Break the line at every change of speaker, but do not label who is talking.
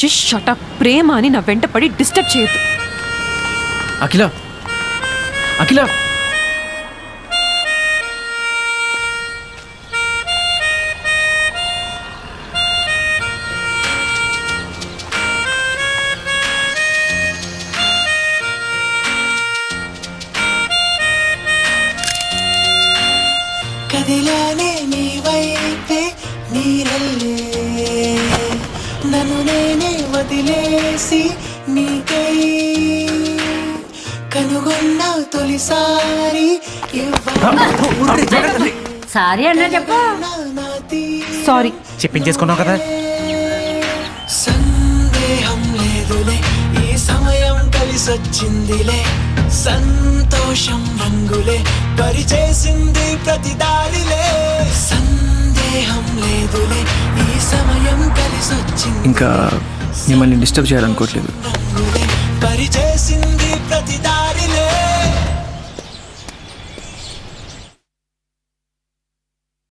వచ్చి షటప్ ప్రేమ అని నా వెంట పడి డిస్టర్బ్ చేయొద్దు.
అఖిల అఖిల
కదిలానే నీ వైపే నీరల్లే నన్ను నేనే వదిలేసి నీకై కనుగొన్న తొలిసారి
సారీ అన్నా చెప్పు.
సారీ
చెప్పించేసుకున్నావు కదా.
సందేహం లేదులే ఈ సమయం కలిసొచ్చిందిలే సంతోషం రంగులే పరిచేసింది ప్రతి దారిలే సందేహం లేదులే ఈ సమయం కలిసొచ్చింది
ఇంకా మిమ్మల్ని డిస్టర్బ్ చేయాలనుకోవట్లేదు.
రంగులే పరిచేసింది ప్రతి